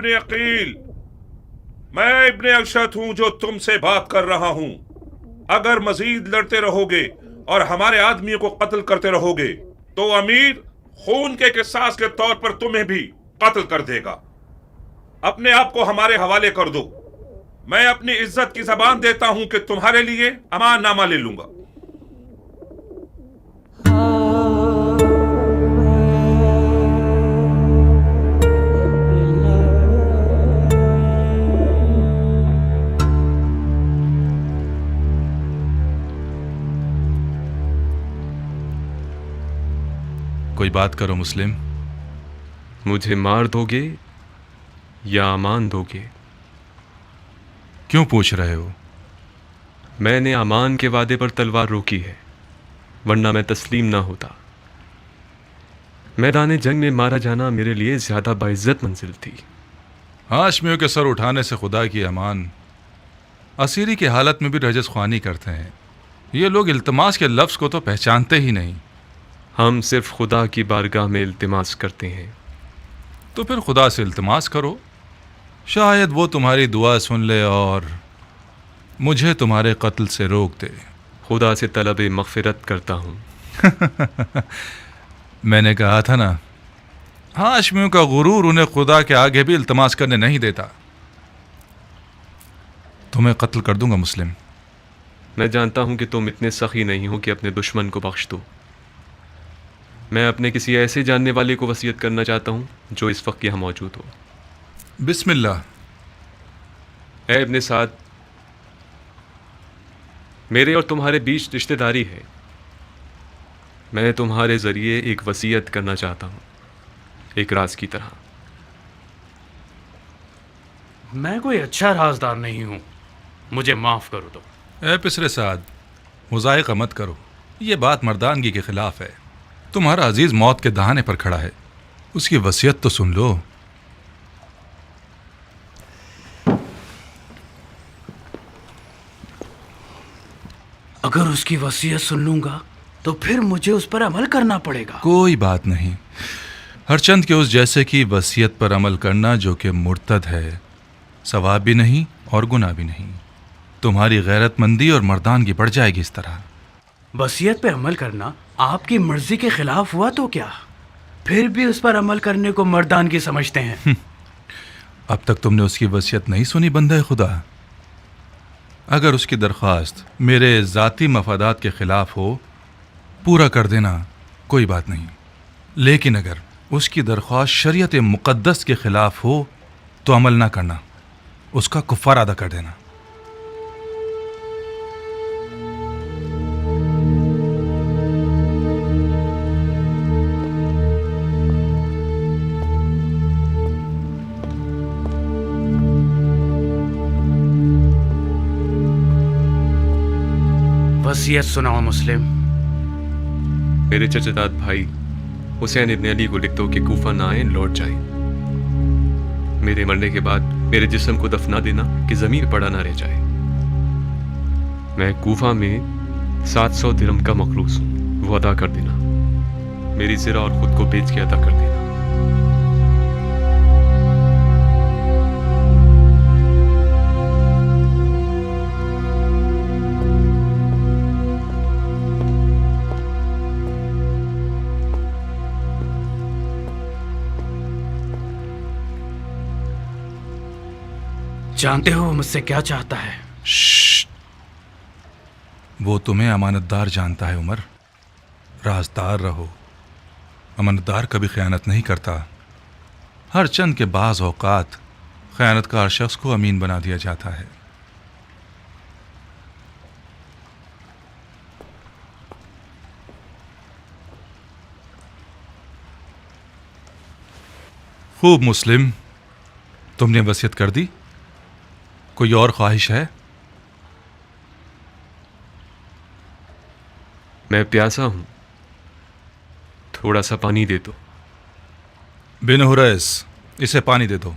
ابن عقیل، میں ابن اشعث ہوں جو تم سے بات کر رہا ہوں. اگر مزید لڑتے رہو گے اور ہمارے آدمیوں کو قتل کرتے رہو گے تو امیر خون کے قصاص کے طور پر تمہیں بھی قتل کر دے گا. اپنے آپ کو ہمارے حوالے کر دو. میں اپنی عزت کی زبان دیتا ہوں کہ تمہارے لیے امان نامہ لے لوں گا. کوئی بات کرو مسلم. مجھے مار دو گے یا امان دو گے؟ کیوں پوچھ رہے ہو؟ میں نے امان کے وعدے پر تلوار روکی ہے، ورنہ میں تسلیم نہ ہوتا. میدان جنگ میں مارا جانا میرے لیے زیادہ باعزت منزل تھی. ہاشمیوں کے سر اٹھانے سے خدا کی امان. اسیری کی حالت میں بھی رجس خوانی کرتے ہیں. یہ لوگ التماس کے لفظ کو تو پہچانتے ہی نہیں. ہم صرف خدا کی بارگاہ میں التماس کرتے ہیں. تو پھر خدا سے التماس کرو، شاید وہ تمہاری دعا سن لے اور مجھے تمہارے قتل سے روک دے. خدا سے طلب مغفرت کرتا ہوں. میں نے کہا تھا نا، ہاشمیوں کا غرور انہیں خدا کے آگے بھی التماس کرنے نہیں دیتا. تمہیں قتل کر دوں گا مسلم. میں جانتا ہوں کہ تم اتنے سخی نہیں ہو کہ اپنے دشمن کو بخش دو. میں اپنے کسی ایسے جاننے والے کو وصیت کرنا چاہتا ہوں جو اس وقت یہاں موجود ہو. بسم اللہ. اے ابن سعد، میرے اور تمہارے بیچ رشتہ داری ہے. میں تمہارے ذریعے ایک وصیت کرنا چاہتا ہوں، ایک راز کی طرح. میں کوئی اچھا رازدار نہیں ہوں، مجھے معاف کرو دو. اے پسر سعد، مضائقہ مت کرو. یہ بات مردانگی کے خلاف ہے. تمہارا عزیز موت کے دہانے پر کھڑا ہے، اس کی وصیت تو سن لو. اگر اس کی وصیت سن لوں گا تو پھر مجھے اس پر عمل کرنا پڑے گا. کوئی بات نہیں. ہر چند کے اس جیسے کی وصیت پر عمل کرنا جو کہ مرتد ہے، ثواب بھی نہیں اور گناہ بھی نہیں. تمہاری غیرت مندی اور مردانگی بڑھ جائے گی اس طرح. وصیت پہ عمل کرنا آپ کی مرضی کے خلاف ہوا تو کیا؟ پھر بھی اس پر عمل کرنے کو مردانگی سمجھتے ہیں. اب تک تم نے اس کی وصیت نہیں سنی بندہ خدا. اگر اس کی درخواست میرے ذاتی مفادات کے خلاف ہو، پورا کر دینا، کوئی بات نہیں. لیکن اگر اس کی درخواست شریعت مقدس کے خلاف ہو تو عمل نہ کرنا، اس کا کفارہ ادا کر دینا. وصیت سناؤ مسلم. میرے چچا بھائی حسین ابن علی کو لکھ دو کہ کوفہ نہ آئیں، لوٹ جائیں. میرے مرنے کے بعد میرے جسم کو دفنا دینا کہ زمین پڑا نہ رہ جائے. میں کوفہ میں 700 درہم کا مقروض ہوں، وہ ادا کر دینا. میری زرہ اور خود کو بیچ کے ادا کر دینا. جانتے ہو وہ مجھ سے کیا چاہتا ہے؟ شش. وہ تمہیں امانت دار جانتا ہے عمر. رازدار رہو. امانت دار کبھی خیانت نہیں کرتا. ہر چند کے بعض اوقات خیانت کار شخص کو امین بنا دیا جاتا ہے. خوب مسلم، تم نے وصیت کر دی. کوئی اور خواہش ہے؟ میں پیاسا ہوں، تھوڑا سا پانی دے دو. بن حریث، اسے پانی دے دو،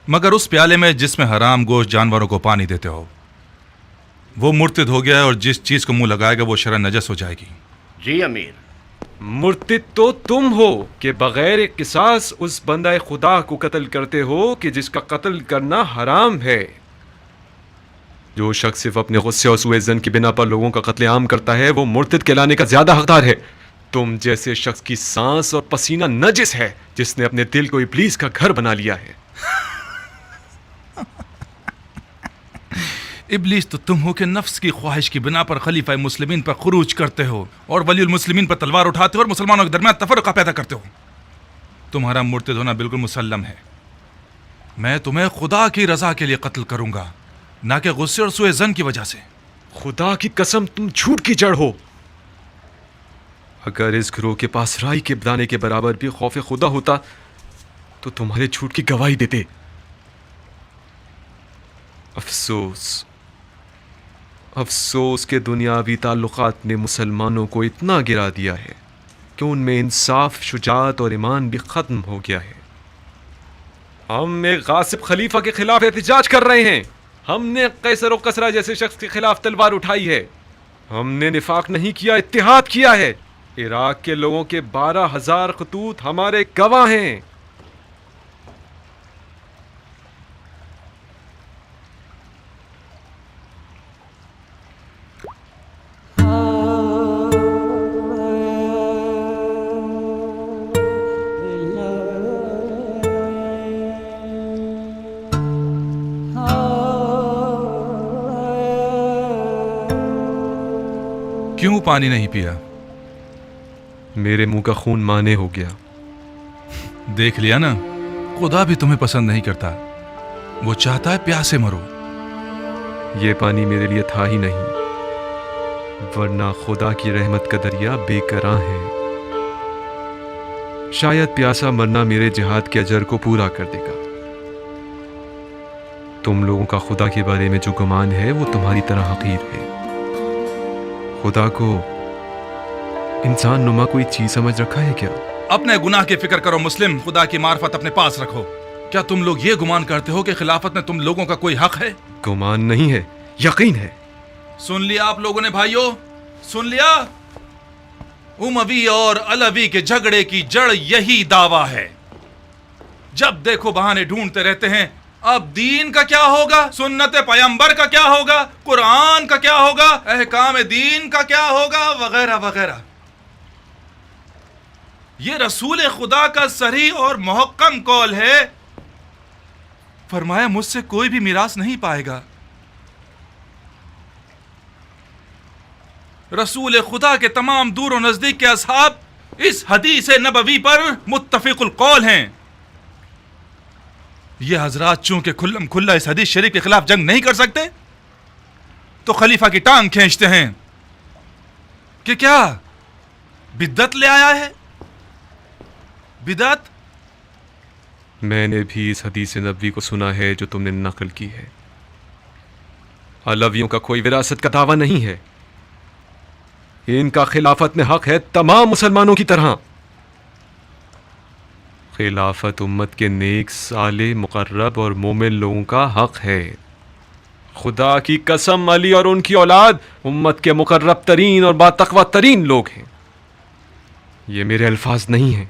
مگر اس پیالے میں جس میں حرام گوشت جانوروں کو پانی دیتے ہو. وہ مرتد ہو گیا ہے اور جس چیز کو منہ لگائے گا وہ شرعاً نجس ہو جائے گی. جی امیر، مرتد تو تم ہو کہ بغیر قصاص اس بندہ خدا کو قتل کرتے ہو کہ جس کا قتل کرنا حرام ہے. جو شخص صرف اپنے غصے اور سوء ظن کی بنا پر لوگوں کا قتل عام کرتا ہے وہ مرتد کہلانے کا زیادہ حقدار ہے. تم جیسے شخص کی سانس اور پسینہ نجس ہے جس نے اپنے دل کو ابلیس کا گھر بنا لیا ہے. ابلیس تو تم ہو کہ نفس کی خواہش کی بنا پر خلیفہ مسلمین پر خروج کرتے ہو اور ولی المسلمین پر تلوار اٹھاتے ہو اور مسلمانوں کے درمیان تفرقہ پیدا کرتے ہو. تمہارا مرتد ہونا بالکل مسلم ہے. میں تمہیں خدا کی رضا کے لیے قتل کروں گا، نہ کہ غصے اور سوء ظن کی وجہ سے. خدا کی قسم تم جھوٹ کی جڑ ہو. اگر اس گروہ کے پاس رائی کے دانے کے برابر بھی خوف خدا ہوتا تو تمہارے جھوٹ کی گواہی دیتے. افسوس کہ دنیاوی تعلقات نے مسلمانوں کو اتنا گرا دیا ہے کہ ان میں انصاف، شجاعت اور ایمان بھی ختم ہو گیا ہے. ہم ایک غاصب خلیفہ کے خلاف احتجاج کر رہے ہیں. ہم نے قیصر و کسریٰ جیسے شخص کے خلاف تلوار اٹھائی ہے. ہم نے نفاق نہیں کیا، اتحاد کیا ہے. عراق کے لوگوں کے 12,000 خطوط ہمارے گواہ ہیں. کیوں پانی نہیں پیا؟ میرے منہ کا خون مانے ہو گیا. دیکھ لیا نا، خدا بھی تمہیں پسند نہیں کرتا، وہ چاہتا ہے پیاسے مرو. یہ پانی میرے لیے تھا ہی نہیں، ورنہ خدا کی رحمت کا دریا بے کراں ہے. شاید پیاسا مرنا میرے جہاد کے اجر کو پورا کر دے گا. تم لوگوں کا خدا کے بارے میں جو گمان ہے وہ تمہاری طرح حقیر ہے. خدا کو انسان نما کوئی چیز سمجھ رکھا ہے کیا؟ اپنے گناہ کی فکر کرو مسلم، خدا کی معرفت اپنے پاس رکھو. کیا تم لوگ یہ گمان کرتے ہو کہ خلافت میں تم لوگوں کا کوئی حق ہے؟ گمان نہیں ہے، یقین ہے. سن لیا آپ لوگوں نے بھائیوں، سن لیا؟ اموی اور علوی کے جھگڑے کی جڑ یہی دعویٰ ہے. جب دیکھو بہانے ڈھونڈتے رہتے ہیں. اب دین کا کیا ہوگا، سنت پیغمبر کا کیا ہوگا، قرآن کا کیا ہوگا، احکام دین کا کیا ہوگا، وغیرہ وغیرہ. یہ رسول خدا کا صریح اور محکم قول ہے. فرمایا مجھ سے کوئی بھی میراث نہیں پائے گا. رسول خدا کے تمام دور و نزدیک کے اصحاب اس حدیث نبوی پر متفق القول ہیں. یہ حضرات چونکہ کھلم کھلا اس حدیث شریف کے خلاف جنگ نہیں کر سکتے تو خلیفہ کی ٹانگ کھینچتے ہیں کہ کیا بدعت لے آیا ہے. بدعت میں نے بھی اس حدیث نبوی کو سنا ہے جو تم نے نقل کی ہے. علویوں کا کوئی وراثت کا دعویٰ نہیں ہے. ان کا خلافت میں حق ہے تمام مسلمانوں کی طرح. خلافت امت کے نیک، صالح، مقرب اور مومن لوگوں کا حق ہے. خدا کی قسم علی اور ان کی اولاد امت کے مقرب ترین اور باتقویٰ ترین لوگ ہیں. یہ میرے الفاظ نہیں ہیں.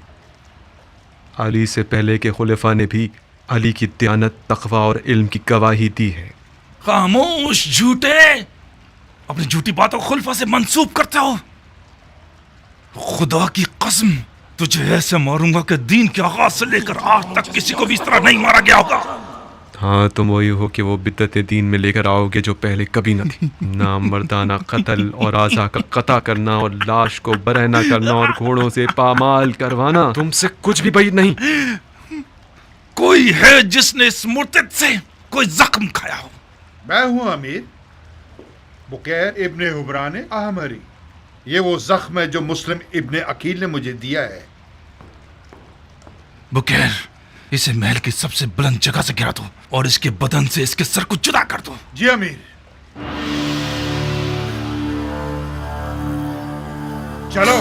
علی سے پہلے کے خلفاء نے بھی علی کی دیانت، تقویٰ اور علم کی گواہی دی ہے. خاموش جھوٹے، اپنی جھوٹی باتوں کو خلفاء سے منسوب کرتے ہو. خدا کی قسم تجھے ایسے ماروں گا کہ دین کے آغاز سے لے کر آج تک کسی کو بھی اس طرح نہیں مارا گیا ہوگا. ہاں تم وہی ہو کہ وہ بدعت دین میں لے کر آؤ گے جو پہلے کبھی نہ تھی. نامردانہ قتل اور اعضاء کا قطع کرنا اور لاش کو برہنہ کرنا اور گھوڑوں سے پامال کروانا تم سے کچھ بھی بعید نہیں. کوئی ہے جس نے اس مرتد سے کوئی زخم کھایا ہو؟ میں ہوں امیر بکیر ابن حبران احمری. یہ وہ زخم ہے جو مسلم ابن عقیل نے مجھے دیا ہے. بکیر، اسے محل کی سب سے بلند جگہ سے گرا دو اور اس کے بدن سے اس کے سر کو جدا کر دو. جی امیر. چلو.